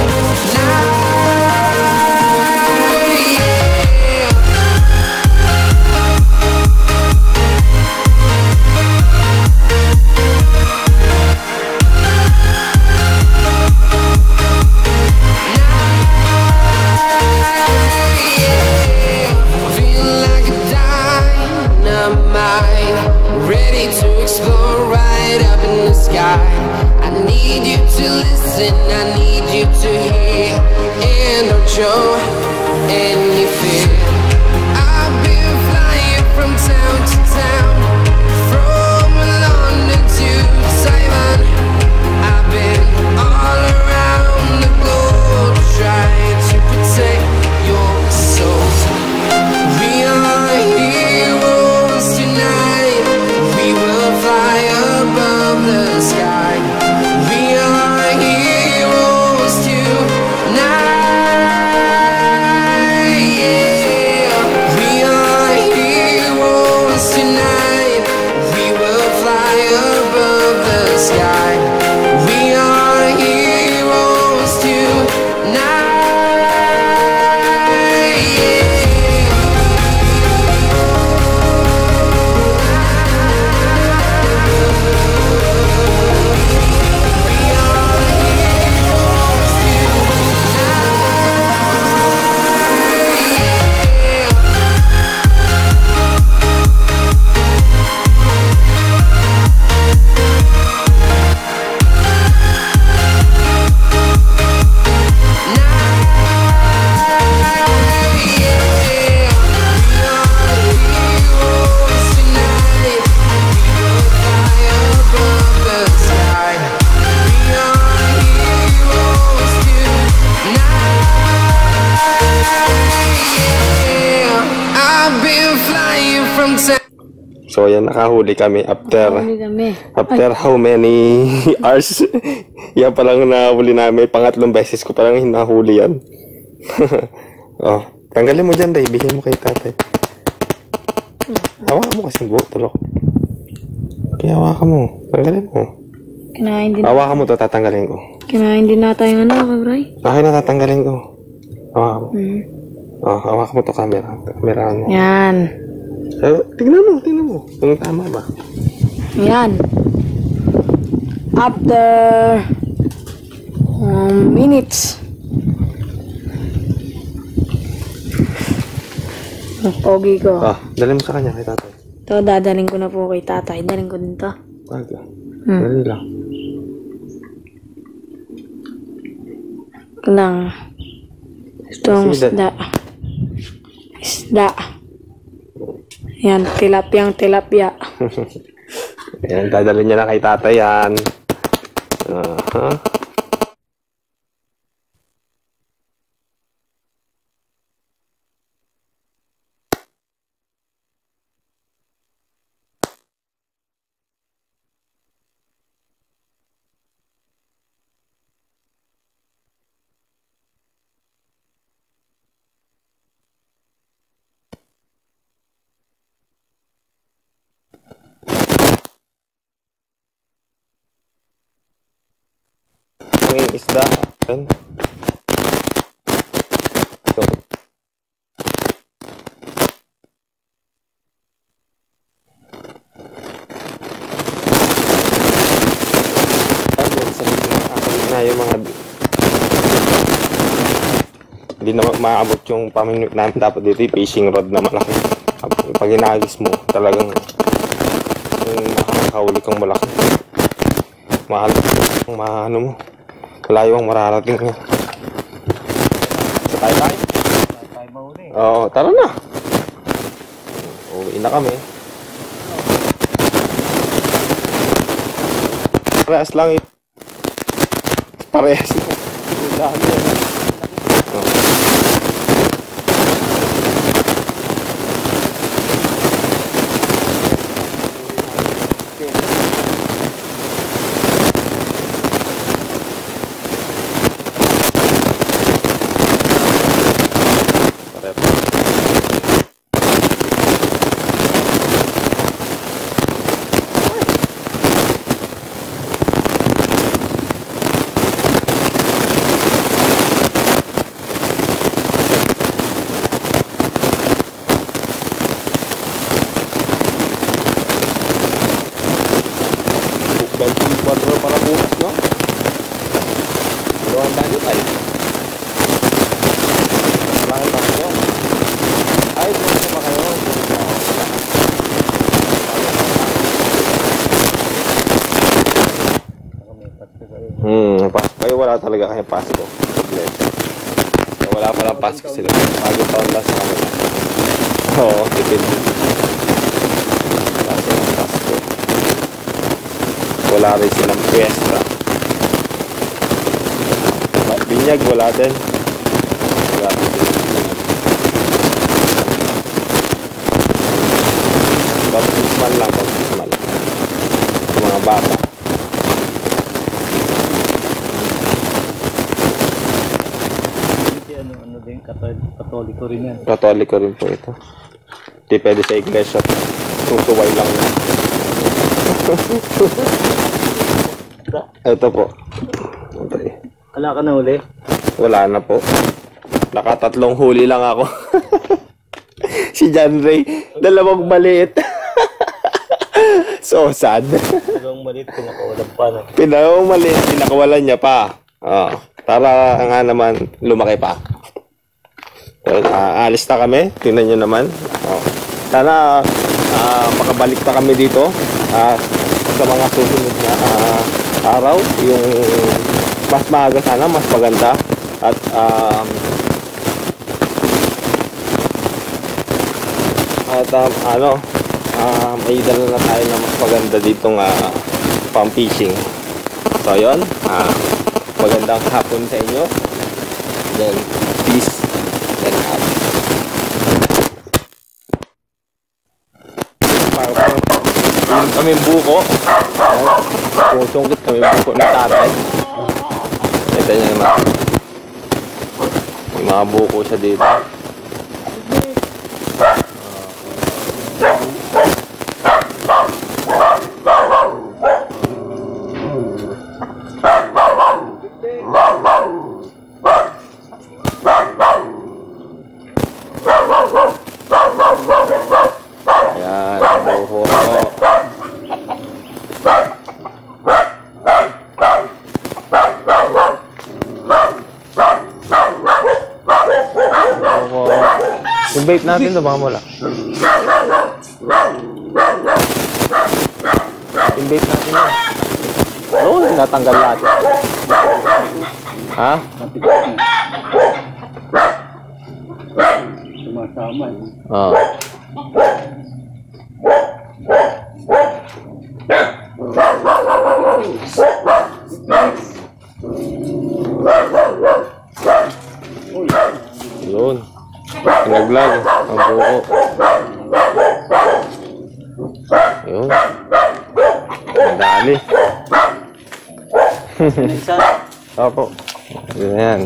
Ready to explore right up in the sky. I need you to listen, I need you to hear, and don't show any fear. I've been flying from town to town, from London to Taiwan. I've been all around the globe trying to protect your soul. We are heroes tonight. We will fly above the sky. time. So yan, nakahuli kami after how many hours. Yan palang nahuli namin. Pangatlong beses ko palang hinahuli yan. Oh, tanggalin mo dyan, Ray. Bigyan mo kay tatay. Hawakan mo kasi buhok, tulok. Kaya hawakan mo. Tanggalin mo. Kinain din. Hawakan mo to, tatanggalin ko. Kinain din nata yung kabray. Okay na, tatanggalin ko. Hawakan mo. Oh, hawakan mo to camera. Camera mo. Yan. Tingnan mo. Kung tama ba? Yan. After minutes. Pogi ko. Dalhin mo sa kanya kay tatay. Ito, dadaling ko na po kay tatay. Daling ko din to. Okay. Dali lang. Lang. Itong isda. Yan, tilapia. Yan, dadalhin niya na kay tatay yan. Yung isda. Yan. So. Na yung mga hindi na maabot yung paminute namin. Dapat dito yung fishing rod na malaki. Pag inagis mo talagang yung makakahuli kang malaki. Mahal ano mo, malayo ang mararating niya. So tayo. Oo, tara na. Uwi na kami. Parehas lang yun. Parehas lang. Para bukas, no? Dalawang tayo tayo. Bakit ba kayo? Ay, bukas ba kayo? Kayo wala talaga kayo Pasko. Wala palang Pasko sila. Bagong taon lang sa kanila. Oo, depende. Wala silang Pasko. Wala rin silang fiesta. Binyag, wala din. Wala din silang binyag. Baptismal lang, baptismal. Sa mga bata. Ano din, katoliko rin yan. Katoliko rin po ito. Hindi pwede sa iglesia. Tutuway lang yan. Ito po. Wala ka na uli? Wala na po. Nakatatlong huli lang ako. Si John Ray, dalawang maliit. So sad. Dalawang maliit, pinakawalan pa. No? Dalawang maliit, pinakawalan niya pa. Para nga naman lumaki pa. So, alis na kami. Tingnan nyo naman. Sana makabalik pa kami dito sa mga susunod na araw. Yung mas maaga sana, mas maganda. At may dala na tayo na mas maganda ditong pang-fishing. So yun, magandang hapon sa inyo. Then peace and out. Meron kami buko. Sungkit kami buko ng tatay. Ito niya naman. May mga buko siya dito. Ayan, buko. Yung vape natin ito, baka mula. Yung vape natin yun. Oo, natanggal natin. Ha? Sumasama. Oo. Yun. Pinaglag ang buko. Yun. Ang dali. Opo. Ganyan.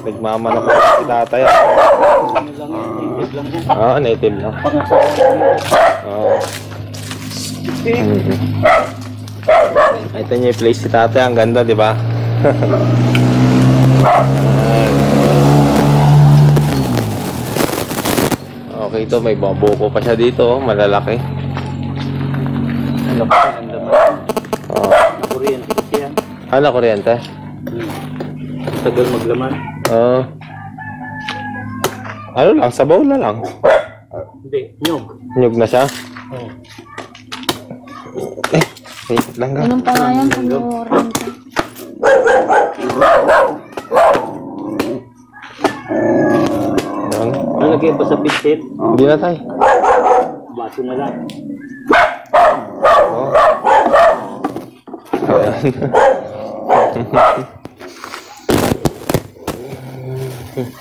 Nagmamana ko si tatay. Oo, native lang. Oo. Ito niya yung place si tatay. Ang ganda, di ba? Okay, ito may buko pa siya dito, malalaki. Ano pa? Ang laman. Oh. Kuryente kasi yan. Ano, kuryente? Tagal maglaman. Oo. Ano lang, sabaw na lang. Hindi, nyog. Nyug na siya. Oo. Wait lang ka. Anong pa nga yan? Kumurante. Yan. Nalagay pa sa pisit. Hindi na tayo. Baso na lang. Oh. Ayan.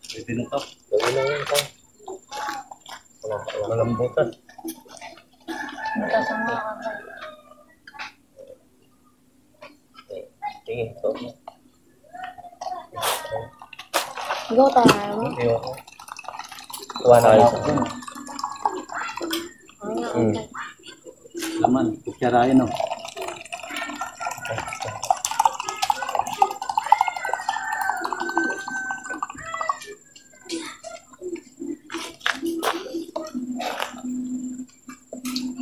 Pwede na to. Pwede na yun to. Malambutan. Sige, ito. Ikaw tayo mo? Kuha na kayo sa akin. Laman, kutsara yun o.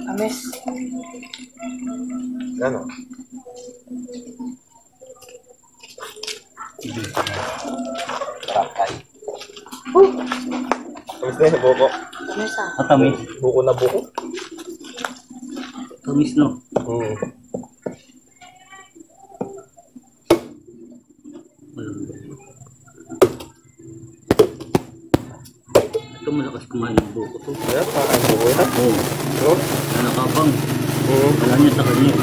Ames. Ano? Rakay. Kamusta na yung buko? Ames ah. Matamis. Buko na buko? Tamis no. Ito malakas kumain ng buko to. Kaya parang buko na. Oo. Nanakabang. Wala niya sa kanya.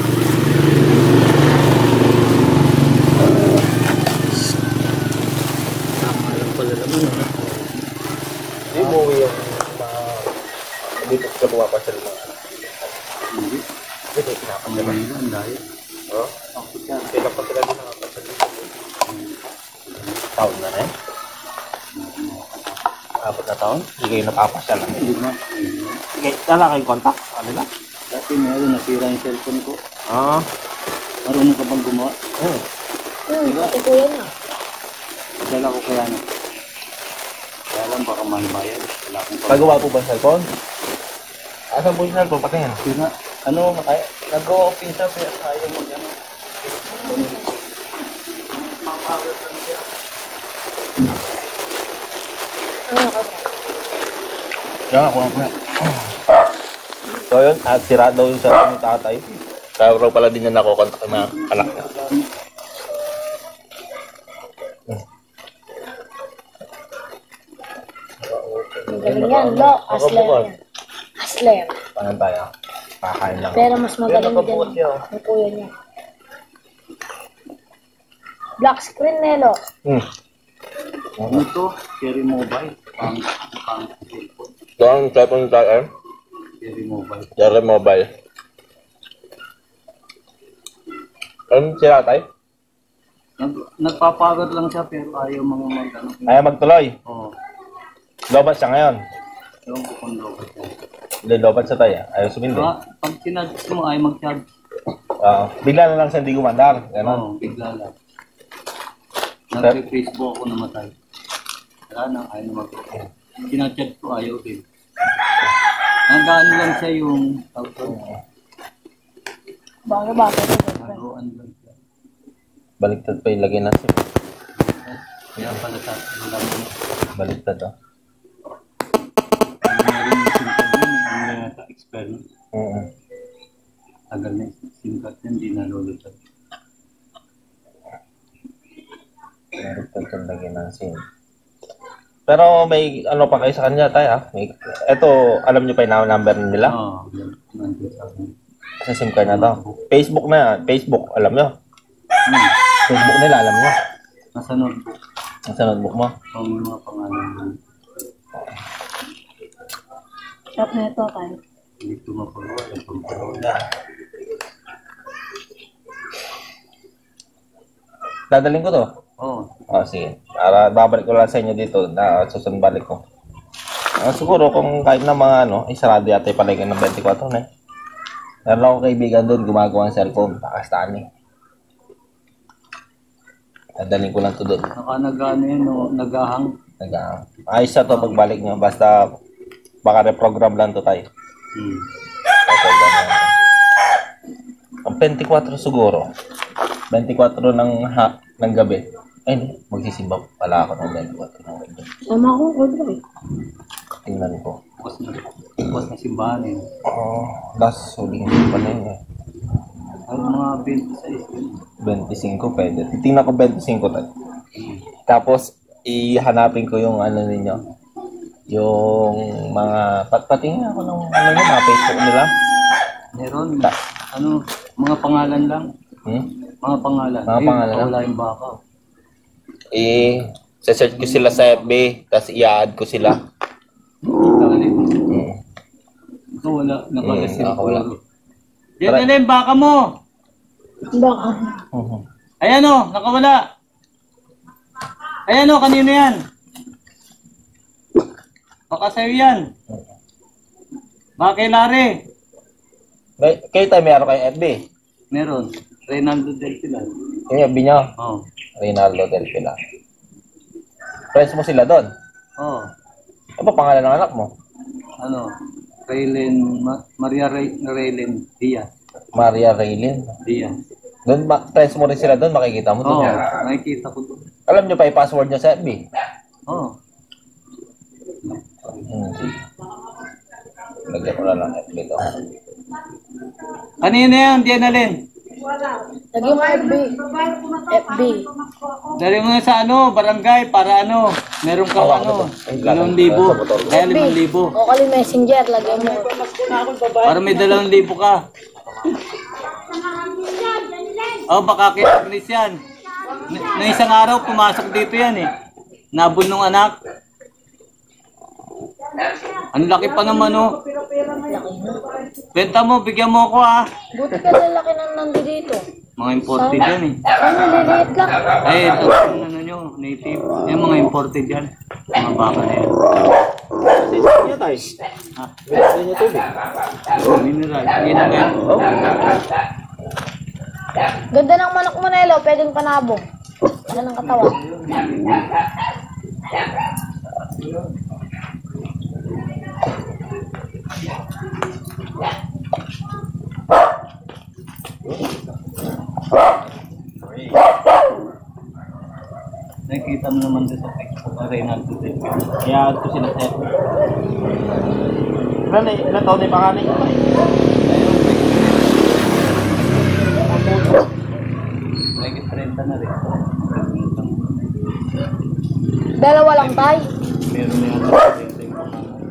Tama lang pala naman. Hindi mo yung dito sa buwa pa sila mga Hindi. dito pinapasal Ang mahirap, ang dahil. oh kailan pa sila din nakapasal taon na eh 4 na taon hindi kayo napapasal lang Hindi na. wala kayong contact ano na Dati meron nasira yung cellphone ko. Marunong ka bang gumawa? Ito po yan ah. Padala ko kaya na. Kaya lang baka mahal bayad. Wala akong pagawa po ba ng cellphone? Asan po yung cellphone? Patay na Sina, ano, nag-go off pinsa kaya ayaw mo gano'n. Yan ako lang so yun at sira daw yung sa ni tatay kaya raw pala din niya nakokontak na anak niya Magaling yan, Lo. Hustler yan. Hustler. Paano tayo? Kakain lang. Pero mas magaling din ang kuya niya. Black screen, Nelo. Ano to? Cherry Mobile. Pang cellphone. Doon, cellphone tayo. Cherry Mobile. Cherry Mobile. Ano sila tayo? Nagpapagod lang siya pero ayaw mga mag-ano. Ayaw magtuloy. Oo. Lobat siya ngayon. Ewan ko kung lobat siya. Hindi, lobat siya tayo. Ayaw sumindi. Pag sinadjust mo ayaw mag-charge. Bigla na lang siya hindi gumandar. Ganon. Oo, bigla lang. Nag-Facebook ako namatay. Wala na, ayaw na mag-charge. Sinadjust ko ayaw din. Nagano lang siya yung Bago-bago. laruan lang siya. Baliktad pa ilagay natin. Kaya pala sa laruan. Baliktad oh. Meron yung SIM card yun, hindi na naka-expire. Tagal na yung SIM card yun, hindi nalulutad. Baliktad kang lagay natin. Pero may ano pa kayo sa kanya tayo ah. Ito, alam nyo pa yung number nila? Oo, nandun sa akin. Sa SIM card na to. Facebook na yan. Facebook, alam nyo. Facebook nila, alam nyo. Nasa notebook. Nasa notebook mo. Ang mga pangalan mo. Shop na ito tayo. Hindi tumapagawa. Dadaling ko to. Oo. Sige. Para babalik ko lang sa inyo dito na susunod balik ko. Siguro kung kahit na mga sarado yata yung palagay ng 24 na eh. Meron ako kaibigan doon gumagawa ng cellphone. Pakastaan eh. Dadaling ko lang to doon. Naka-nagano yun, nagahang. Ayos na to pagbalik nyo. Basta baka reprogram lang to tayo. Ang 24 siguro. 24 ng gabi. Ay, hindi. Magsisimba pala ako ng 24 ng gabi. Sama ko, Kodro. Tingnan ko. Bukas na simbahan eh. Last huling pa na yun eh. Ay, mga 26 25 pwede. Titingnan ko 25 tayo. Tapos, ihanapin ko yung ano ninyo. Yung mga... Patingin ako ng mga Facebook nila. Meron. Mga pangalan lang. Mga pangalan. Mga pangalan lang. Wala yung baka. Search ko sila sa FB, tapos i-add ko sila. Ito wala. Nakalasip ko. Wala. Yan na yung baka mo. Baka. Ayan o, nakawala. Ayan o, kanino yan? Baka sa'yo yan. Baka kay Larry. Kayo tayo meron kayo FB? Meron. Reynaldo Del Pilar. Yung FB nyo? Oo. Reynaldo Del Pilar. Friends mo sila doon? Oo. Ano ba pangalan ng anak mo? Maria Raylen Diaz. Maria Raylen. Diaz. Doon, friends mo rin sila doon, makikita mo doon. Oo, nakikita ko doon. Alam nyo pa yung password nyo sa FB? Oo. Lagyan ko na lang FB to. Kanina yan, Diana Len. Lagi mo FB. FB. Dali mo na sa barangay para meron ka 2,000. Kaya 5,000. O kali messenger, lagyan mo. Para may 2,000 ka. Baka kay Agnes yan. Na isang araw, pumasok dito yan eh. Nabun nung anak. Ang laki pa naman Benta mo, bigyan mo ako Buti ka lalaki nang nandito. Mga imported yan eh. Ano, liliit lang. Ito yung native. Yung mga imported yan. Mga baka na yan. Sino tayo? Sino nyo tubig? Mineral. Yan ang yan. Ganda ng manok mo, Nelo. Pwedeng panabong. Ganda ng katawan. Nakikita mo naman doon sa Facebook na Reynaldo din. Kaya ito sila sa Facebook. Ilan taon na yung pangalan nyo? Nakikita 30 na rin. Dalawa lang tayo. Meron na yata 30 yung pangalan.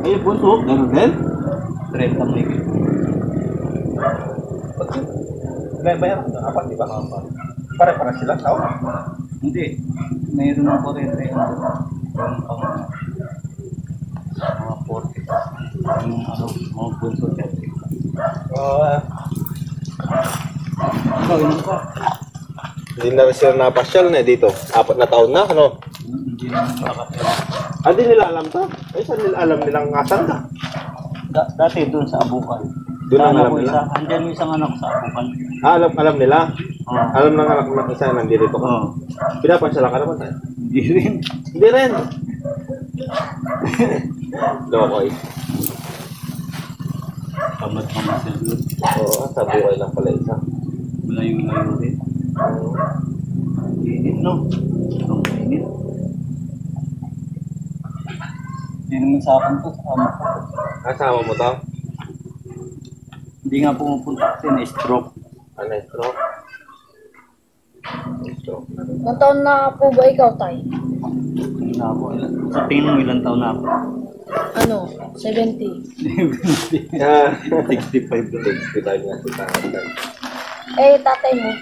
Ay, bunso. Ganun din? 30 may kilo. Bayaran na. Apat, di ba? Pare-pare sila. Tao? Hindi. Mayroon ng 40 yung pang mga 40. Yung mga bunso 30. Ikaw, yun pa. Hindi na sila napasyal na dito. 4 na taon na, ano? Hindi naman nakapila. Hindi nila alam to? Ay, saan nila alam nilang asan ka? Dati doon sa Abukan. Doon ang alam nila? Andyan yung isang anak sa Abukan. Alam nila? Oo. Alam ng anak ng isa nandito ko. Oo. Pinapasyal ka naman tayo? Hindi rin. Hindi rin. Lokoy. Tamad naman siya doon. Oo, sa buhay lang pala isa. Wala yung layo rin. Init, no? Ang init. Hindi naman sa akin to, sa ama ko. Kasama mo to? Hindi nga pumupunta kasi na-stroke. Ano yung stroke? Stroke. Ilang taon na po ba ikaw, Tay? Hindi na ako. Sa tingin mo ilang taon na ako? Ano? 70. 65 na. 65 na si tatay. Eh, tatay mo.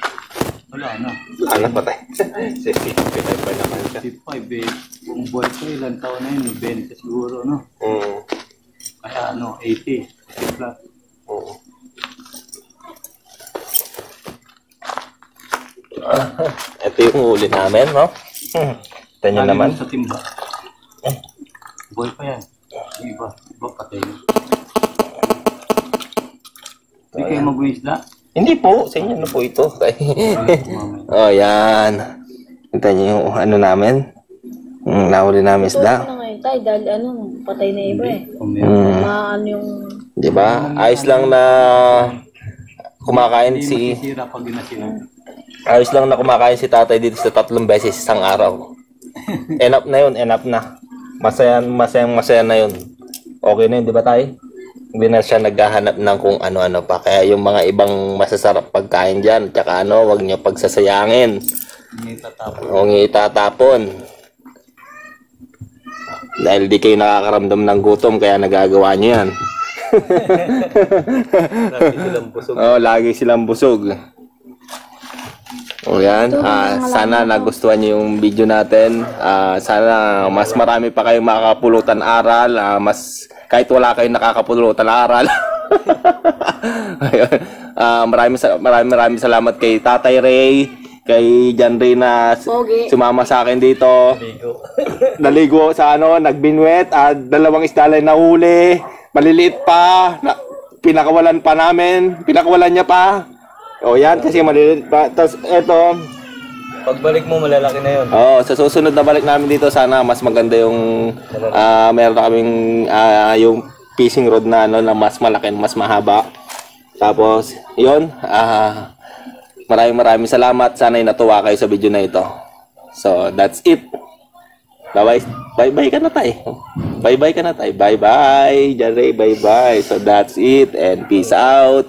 Wala na. Wala na patay. 65 pa naman siya. 65 eh. Kung buhay ko ilang taon na yun, 20 siguro, no? Oo. Kaya 80. 80 plus. Oo. Ito yung huli namin, no? Ito nyo Galing naman. sa timba. Buhay pa yan. Yung iba patay na. Hindi kayo mag-uwisda? Hindi po, sa inyo na po ito. Oh, yan. Ito nyo yung ano namin. Nahuli namin isda. Ito na ngayon, Tay, dahil patay na iba eh. Ano yung... Diba? Ayos lang na kumakain Hindi si... masisira pag ginasinan. Ayos lang na kumakain si tatay dito sa 3 beses isang araw. Enough na yun, enough na. Masaya na yun. Okay na yun, di ba tayo? Hindi na siya naghahanap ng kung ano-ano pa. Kaya yung mga ibang masasarap pagkain dyan, tsaka wag nyo pagsasayangin. Hindi tatapon. Huwag nyo itatapon. Dahil di kayo nakakaramdam ng gutom, kaya nagagawa nyo yan. Lagi silang busog. Oo, lagi silang busog. O yan, sana nagustuhan niyo yung video natin. Sana mas marami pa kayong makakapulutan aral. Kahit wala kayong nakakapulutan aral. Ayun. Maraming salamat kay Tatay Ray, kay John Ray na sumama sa akin dito. Naligo sa nagbinwet at 2 isda lang nahuli. Maliliit pa. Pinakawalan niya pa. O yan, kasi maliliit pa. Tapos eto, Pagbalik mo, malalaki na yun. sa susunod na balik namin dito, sana mas maganda yung meron na kaming yung fishing rod na na mas malaki, mas mahaba. Tapos, yun, maraming salamat. Sana'y natuwa kayo sa video na ito. So, that's it. Bye-bye ka na tayo. Bye-bye ka na tayo. Bye-bye, Jare, bye-bye. So, that's it and peace out.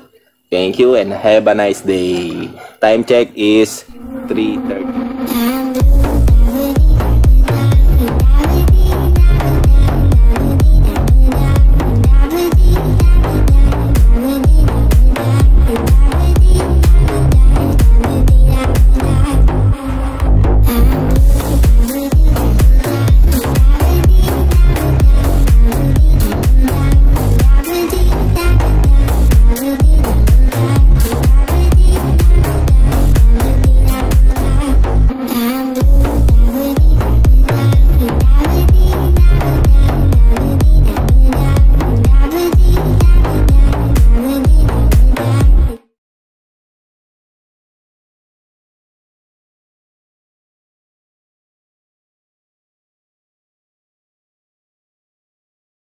Thank you and have a nice day. Time check is 3:30.